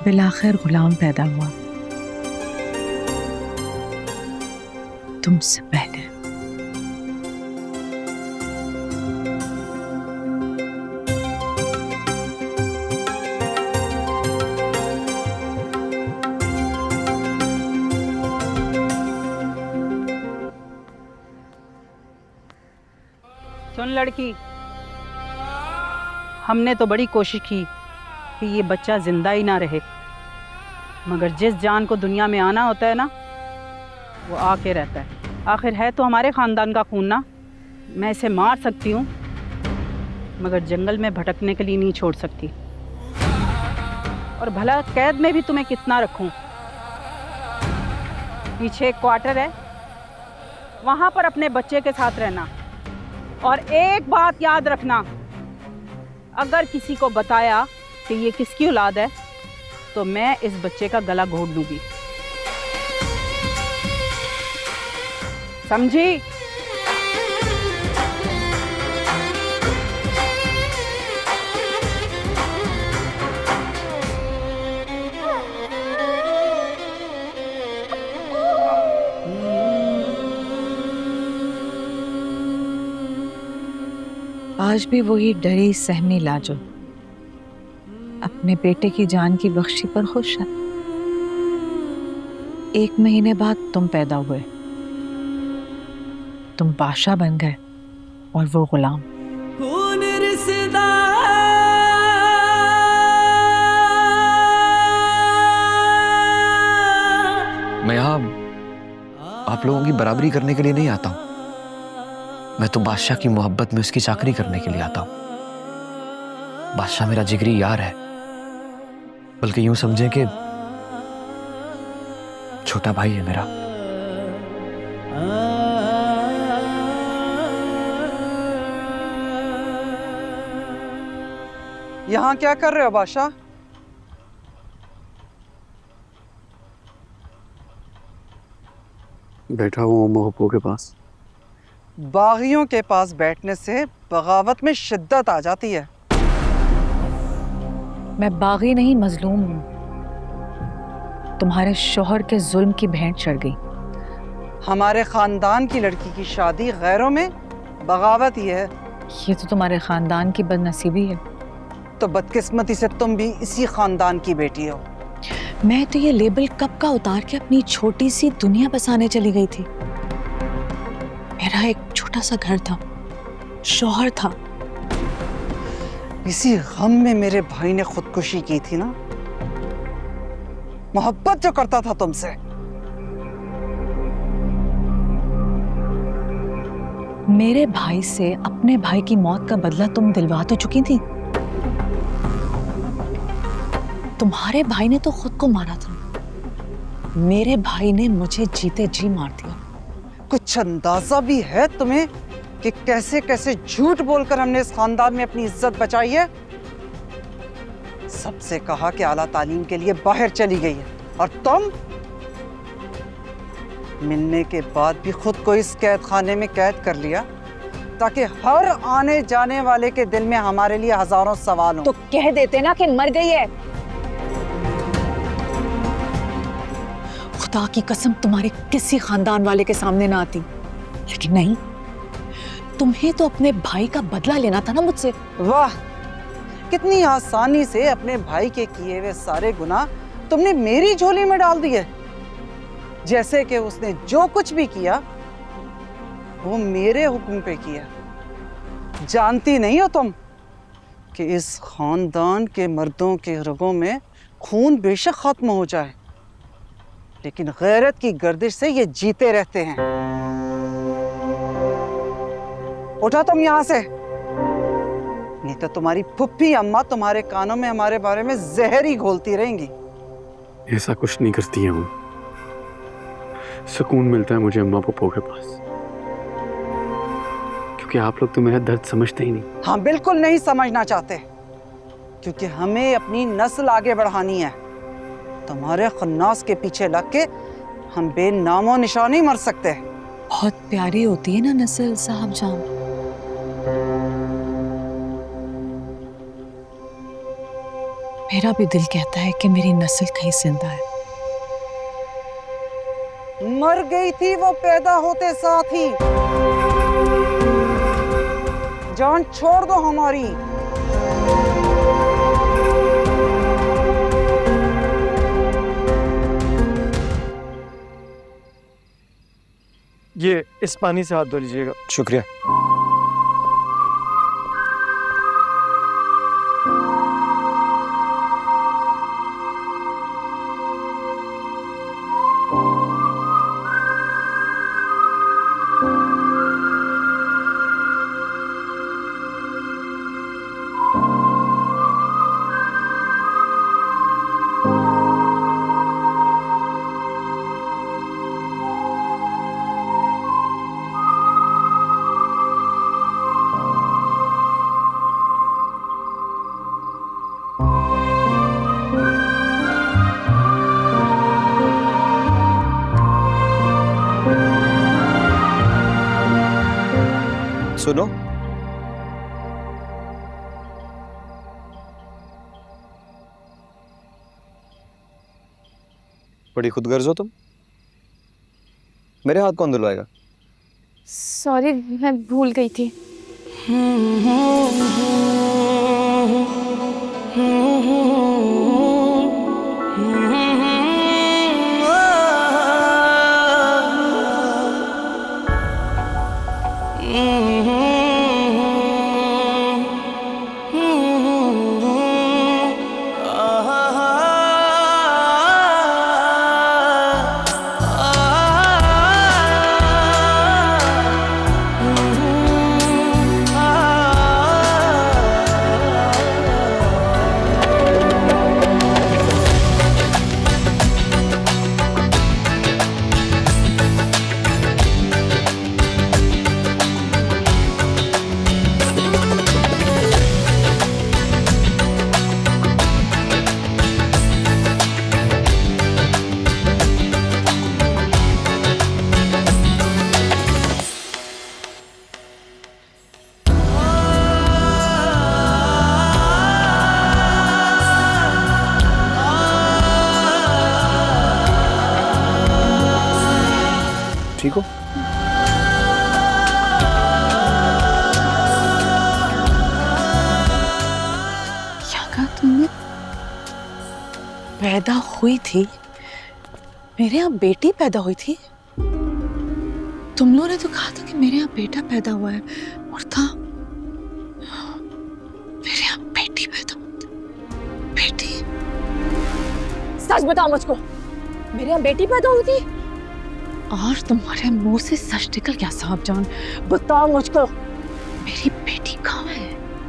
फिलाखिर गुलाम पैदा हुआ, तुमसे पहले। सुन लड़की, हमने तो बड़ी कोशिश की कि ये बच्चा जिंदा ही ना रहे, मगर जिस जान को दुनिया में आना होता है ना, वो आके रहता है। आखिर है तो हमारे ख़ानदान का खून ना। मैं इसे मार सकती हूँ, मगर जंगल में भटकने के लिए नहीं छोड़ सकती। और भला कैद में भी तुम्हें कितना रखूँ? पीछे एक क्वार्टर है, वहाँ पर अपने बच्चे के साथ रहना। और एक बात याद रखना, अगर किसी को बताया कि ये किसकी औलाद है, तो मैं इस बच्चे का गला घोट दूंगी, समझी? आज भी वही डरी सहमी लाजो अपने बेटे की जान की बख्शी पर खुश है। 1 महीने बाद तुम पैदा हुए, तुम बादशाह बन गए और वो गुलाम। मैं यहाँ आप लोगों की बराबरी करने के लिए नहीं आता हूँ। मैं तो बादशाह की मोहब्बत में उसकी चाकरी करने के लिए आता हूँ। बादशाह मेरा जिगरी यार है, बल्कि यूं समझें कि छोटा भाई है मेरा। यहाँ क्या कर रहे हो बादशाह? बैठा हूँ मोहब्बों के पास। बागियों के पास बैठने से बगावत में शिद्दत आ जाती है। मैं बागी नहीं, मजलूम हूं। तुम्हारे शौहर के जुल्म की भेंट चढ़ गई। हमारे खानदान की लड़की की शादी गैरों में बगावत ही है। ये तो तुम्हारे खानदान की बदनसीबी है। तो बदकिस्मती से तुम भी इसी खानदान की बेटी हो। मैं तो ये लेबल कब का उतार के अपनी छोटी सी दुनिया बसाने चली गई थी। मेरा एक छोटा सा घर था, शौहर था। इसी गम में मेरे भाई ने खुदकुशी की थी ना। मोहब्बत जो करता था तुमसे। मेरे भाई से अपने भाई की मौत का बदला तुम दिलवा तो चुकी थी। तुम्हारे भाई ने तो खुद को मारा था, मेरे भाई ने मुझे जीते जी मार दिया। कुछ अंदाजा भी है तुम्हें कि कैसे कैसे झूठ बोलकर हमने इस खानदान में अपनी इज्जत बचाई है? सबसे कहा कि आला तालीम के लिए बाहर चली गई है, और तुम मिलने के बाद भी खुद को इस कैद खाने में कैद कर लिया, ताकि हर आने जाने वाले के दिल में हमारे लिए हजारों सवाल हों। तो कह देते ना कि मर गई है। खुदा की कसम तुम्हारे किसी खानदान वाले के सामने ना आती, लेकिन नहीं, तुम्हें तो अपने भाई का बदला लेना था ना मुझसे। वाह, कितनी आसानी से अपने भाई के किए हुए सारे गुनाह तुमने मेरी झोली में डाल दिए। जैसे कि उसने जो कुछ भी किया वो मेरे हुक्म पे किया। जानती नहीं हो तुम कि इस खानदान के मर्दों के रगों में खून बेशक खत्म हो जाए, लेकिन गैरत की गर्दिश से ये जीते रहते हैं। उठा तुम यहां से, नहीं तो तुम्हारी फुप्पी अम्मा तुम्हारे कानों में हमारे बारे में जहर ही घोलती रहेंगी। ऐसा कुछ नहीं करती है वो। सुकून मिलता है मुझे अम्मा पप्पो के पास, क्योंकि आप लोग तो मेरा दर्द समझते ही नहीं। हाँ, बिल्कुल नहीं समझना चाहते, क्योंकि हमें अपनी नस्ल आगे बढ़ानी है। तुम्हारे खन्नास के पीछे लग के हम बेनामो निशान नहीं मर सकते। बहुत प्यारी होती है ना नस्ल साहब जान। मेरा भी दिल कहता है कि मेरी नस्ल कहीं जिंदा है। मर गई थी वो पैदा होते साथ ही। जान छोड़ दो हमारी। ये इस पानी से हाथ धो लीजिएगा। शुक्रिया। सुनो, बड़ी खुदगर्ज हो तुम। मेरे हाथ कौन धुलवाएगा? सॉरी, मैं भूल गई थी। ठीक हो? क्या कहा तुमने? पैदा हुई थी? मेरे यहाँ बेटी पैदा हुई थी? तुम लोगों ने तो कहा था कि मेरे यहाँ बेटा पैदा हुआ है, और था मेरे यहाँ बेटी पैदा हुई थी। बेटी? सच बताओ मुझको, मेरे यहाँ बेटी पैदा हुई थी? और तुम्हारे मुंह से सच निकल गया साहब जान? बताओ मुझको। मेरी